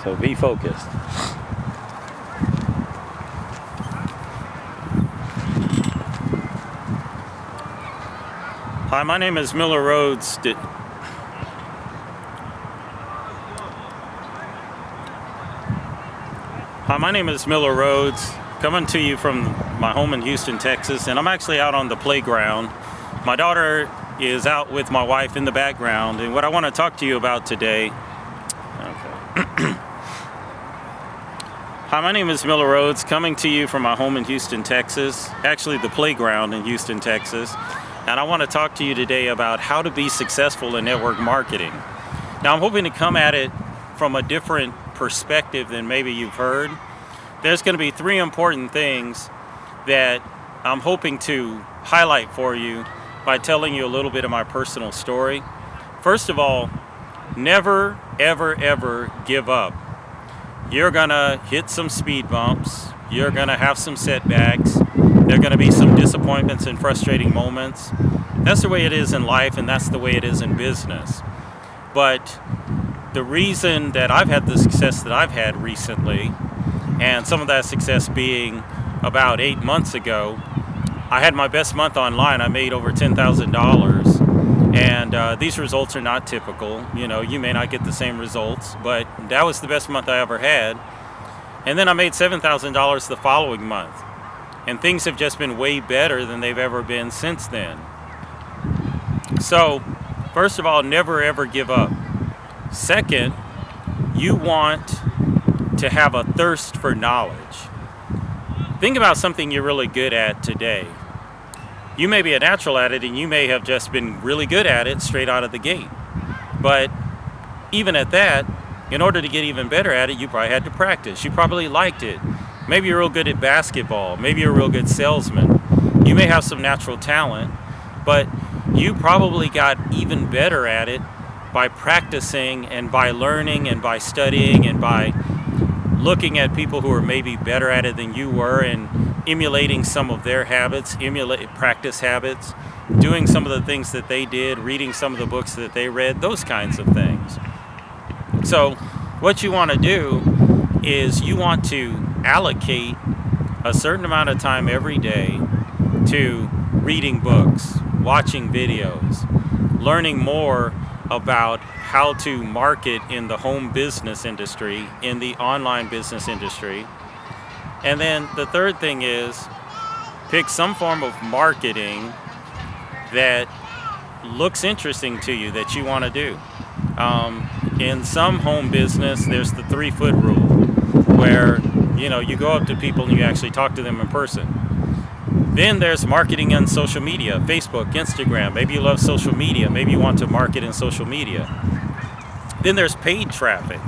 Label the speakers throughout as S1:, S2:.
S1: So be focused. Hi, my name is Miller Rhodes. Hi, my name is Miller Rhodes, coming to you from my home in Houston, Texas, and I'm actually out on the playground. My daughter is out with my wife in the background, and what I want to talk to you about today. Hi, my name is Miller Rhodes, coming to you from my home in Houston, Texas, actually the playground in Houston, Texas, and I want to talk to you today about how to be successful in network marketing. Now, I'm hoping to come at it from a different perspective than maybe you've heard. There's going to be three important things that I'm hoping to highlight for you by telling you a little bit of my personal story. First of all, never, ever, ever give up. You're going to hit some speed bumps. You're going to have some setbacks. There are going to be some disappointments and frustrating moments. That's the way it is in life, and that's the way it is in business. But the reason that I've had the success that I've had recently, and some of that success being about 8 months ago, I had my best month online. I made over $10,000, and these results are not typical. You know, you may not get the same results, but that was the best month I ever had. And then I made $7,000 the following month, and things have just been way better than they've ever been since then. So, first of all, never ever give up. Second, you want to have a thirst for knowledge. Think about something you're really good at today. You may be a natural at it, and you may have just been really good at it straight out of the gate. But even at that, in order to get even better at it, you probably had to practice. You probably liked it. Maybe you're real good at basketball. Maybe you're a real good salesman. You may have some natural talent, but you probably got even better at it by practicing and by learning and by studying and by looking at people who are maybe better at it than you were and emulating some of their habits, practice habits, doing some of the things that they did, reading some of the books that they read, those kinds of things. So what you want to do is you want to allocate a certain amount of time every day to reading books, watching videos, learning more about how to market in the home business industry, in the online business industry. And then the third thing is pick some form of marketing that looks interesting to you, that you want to do. In some home business, there's the 3-foot rule, where you go up to people and you actually talk to them in person. Then there's marketing on social media, Facebook, Instagram. Maybe you love social media. Maybe you want to market in social media. Then there's paid traffic.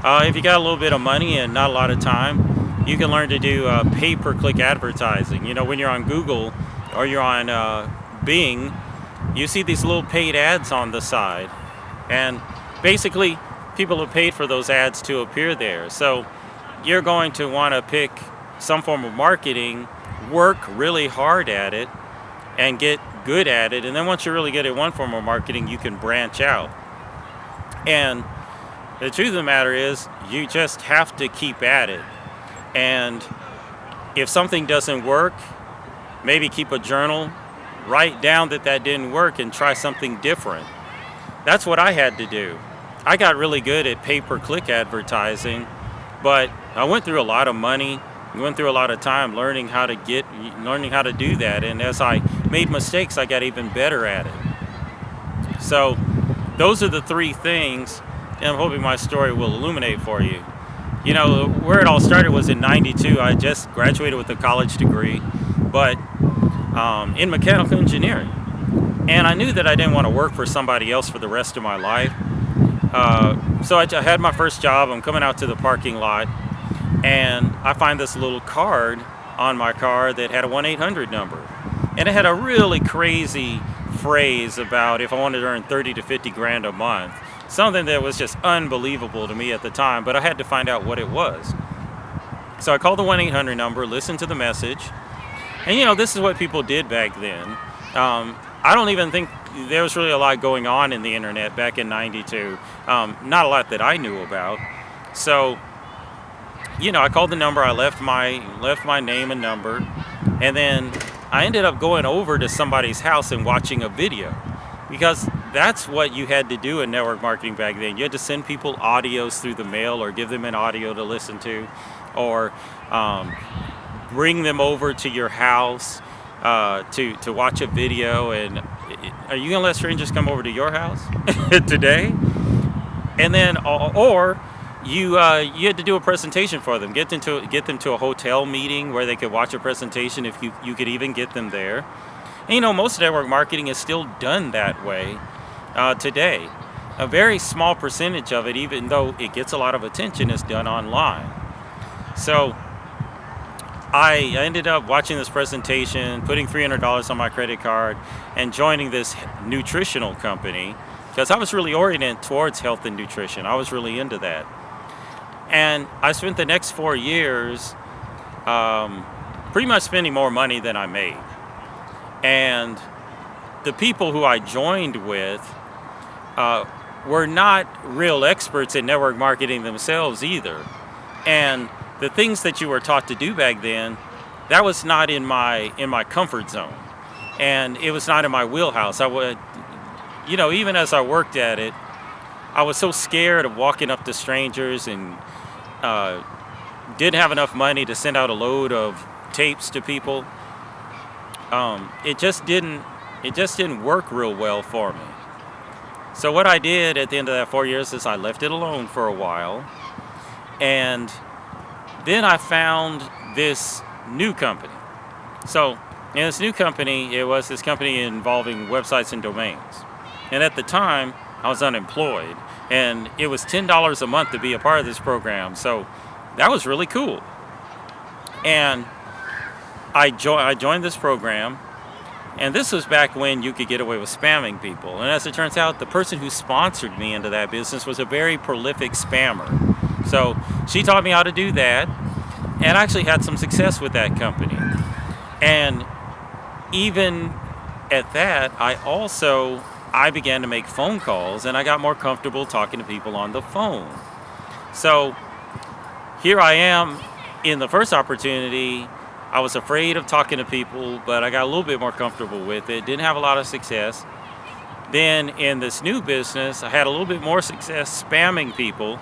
S1: If you got a little bit of money and not a lot of time, you can learn to do pay-per-click advertising. When you're on Google or you're on Bing, you see these little paid ads on the side. And basically, people have paid for those ads to appear there. So you're going to want to pick some form of marketing, work really hard at it, and get good at it. And then once you're really good at one form of marketing, you can branch out. And the truth of the matter is, you just have to keep at it. And if something doesn't work, maybe keep a journal, write down that didn't work, and try something different. That's what I had to do. I got really good at pay-per-click advertising, but I went through a lot of money, went through a lot of time learning how to do that. And as I made mistakes, I got even better at it. So those are the three things, and I'm hoping my story will illuminate for you. Where it all started was in '92. I just graduated with a college degree, but in mechanical engineering. And I knew that I didn't want to work for somebody else for the rest of my life. So I had my first job. I'm coming out to the parking lot, and I find this little card on my car that had a 1-800 number. And it had a really crazy phrase about if I wanted to earn 30 to 50 grand a month. Something that was just unbelievable to me at the time, but I had to find out what it was. So I called the 1-800 number, listened to the message, and this is what people did back then. I don't even think there was really a lot going on in the internet back in '92. Not a lot that I knew about. So, I called the number. I left my name and number, and then I ended up going over to somebody's house and watching a video, because that's what you had to do in network marketing back then. You had to send people audios through the mail, or give them an audio to listen to, or bring them over to your house to watch a video. And are you gonna let strangers come over to your house today? And then, or you had to do a presentation for them, get them to a hotel meeting where they could watch a presentation, if you could even get them there. And most network marketing is still done that way today. A very small percentage of it, even though it gets a lot of attention, is done online. So I ended up watching this presentation, putting $300 on my credit card, and joining this nutritional company, because I was really oriented towards health and nutrition. I was really into that. And I spent the next 4 years pretty much spending more money than I made. And the people who I joined with were not real experts in network marketing themselves either. And the things that you were taught to do back then, that was not in my comfort zone, and it was not in my wheelhouse. I would, even as I worked at it, I was so scared of walking up to strangers, and didn't have enough money to send out a load of tapes to people. It just didn't work real well for me. So what I did at the end of that 4 years is I left it alone for a while, and then I found this new company. So in this new company, it was this company involving websites and domains. And at the time, I was unemployed, and it was $10 a month to be a part of this program. So that was really cool. And I joined this program, and this was back when you could get away with spamming people. And as it turns out, the person who sponsored me into that business was a very prolific spammer. So she taught me how to do that, and I actually had some success with that company. And even at that, I began to make phone calls, and I got more comfortable talking to people on the phone. So here I am. In the first opportunity, I was afraid of talking to people, but I got a little bit more comfortable with it. Didn't have a lot of success. Then in this new business, I had a little bit more success spamming people.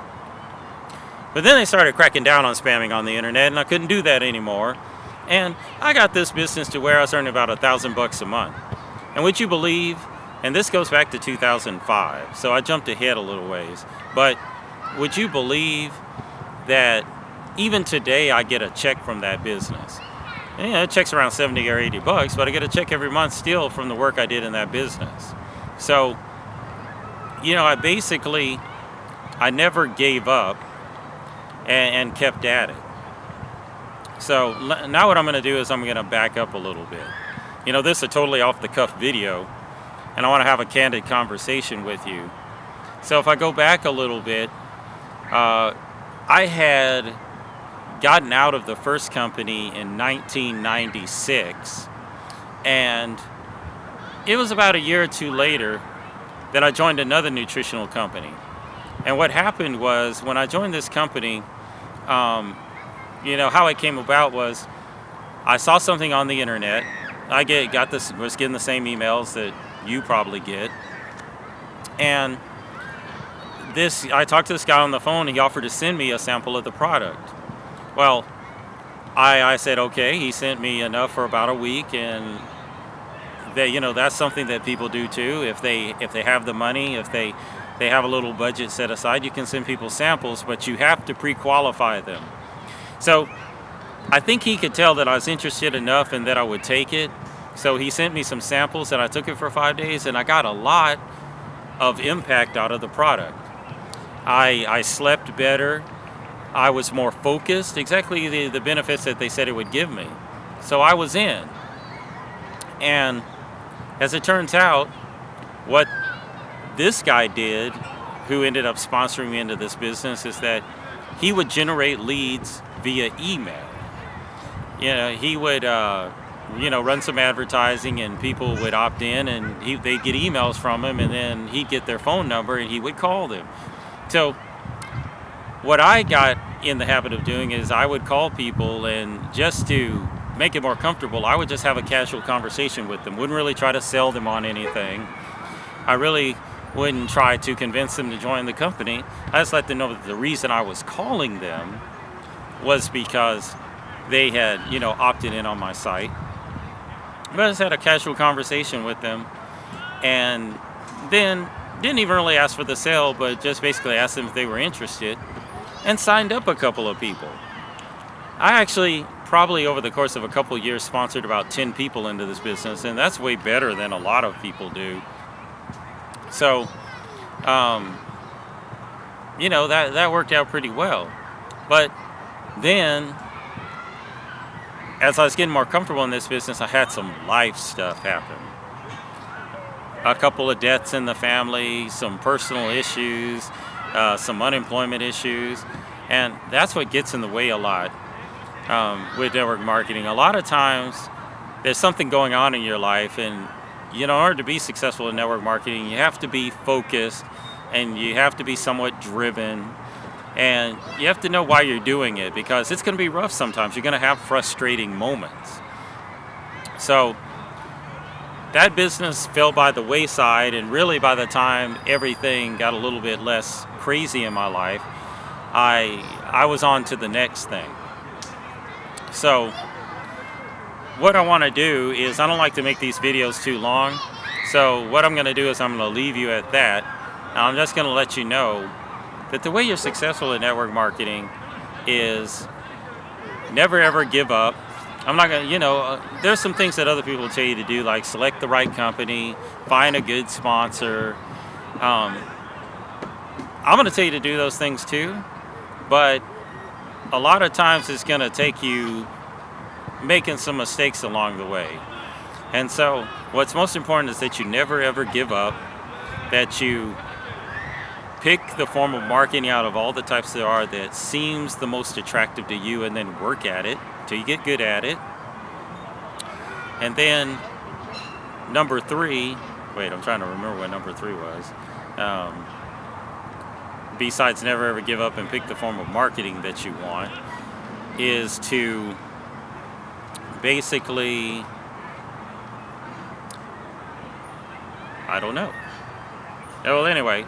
S1: But then they started cracking down on spamming on the internet, and I couldn't do that anymore. And I got this business to where I was earning about $1,000 a month. And would you believe, and this goes back to 2005, so I jumped ahead a little ways, but would you believe that even today I get a check from that business? It checks around $70 or $80, but I get a check every month still from the work I did in that business. So, I never gave up and kept at it. So now what I'm going to do is I'm going to back up a little bit. This is a totally off-the-cuff video, and I want to have a candid conversation with you. So if I go back a little bit, I had gotten out of the first company in 1996, and it was about a year or two later that I joined another nutritional company. And what happened was, when I joined this company, how it came about was I saw something on the internet. I was getting the same emails that you probably get, and I talked to this guy on the phone. He offered to send me a sample of the product. Well, I said okay. He sent me enough for about a week, and that's something that people do too. If they have the money, if they have a little budget set aside, you can send people samples, but you have to pre-qualify them. So I think he could tell that I was interested enough and that I would take it. So he sent me some samples, and I took it for 5 days, and I got a lot of impact out of the product. I slept better. I was more focused, exactly the benefits that they said it would give me. So I was in. And as it turns out, what this guy did, who ended up sponsoring me into this business, is that he would generate leads via email. He would run some advertising, and people would opt in, and they'd get emails from him, and then he'd get their phone number and he would call them. So what I got in the habit of doing is I would call people, and just to make it more comfortable, I would just have a casual conversation with them. Wouldn't really try to sell them on anything. I really wouldn't try to convince them to join the company. I just let them know that the reason I was calling them was because they had, opted in on my site. But I just had a casual conversation with them, and then didn't even really ask for the sale, but just basically asked them if they were interested, and signed up a couple of people. I actually probably over the course of a couple of years sponsored about 10 people into this business, and that's way better than a lot of people do. So, that worked out pretty well. But then, as I was getting more comfortable in this business, I had some life stuff happen. A couple of deaths in the family, some personal issues, some unemployment issues, and that's what gets in the way a lot with network marketing. A lot of times, there's something going on in your life, and in order to be successful in network marketing, you have to be focused, and you have to be somewhat driven, and you have to know why you're doing it, because it's going to be rough sometimes. You're going to have frustrating moments. So that business fell by the wayside, and really by the time everything got a little bit less crazy in my life, I was on to the next thing. So what I want to do is, I don't like to make these videos too long, so what I'm going to do is I'm going to leave you at that. And I'm just going to let you know that the way you're successful in network marketing is never ever give up. I'm not going to, there's some things that other people tell you to do, like select the right company, find a good sponsor. I'm going to tell you to do those things too, but a lot of times it's going to take you making some mistakes along the way. And so what's most important is that you never ever give up, that you pick the form of marketing out of all the types there are that seems the most attractive to you, and then work at it till you get good at it. And then number 3, I'm trying to remember what number 3 was. Besides never ever give up and pick the form of marketing that you want, is to basically, I don't know. Well, anyway,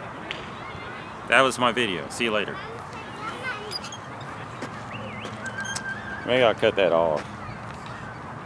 S1: that was my video. See you later. Maybe I'll cut that off.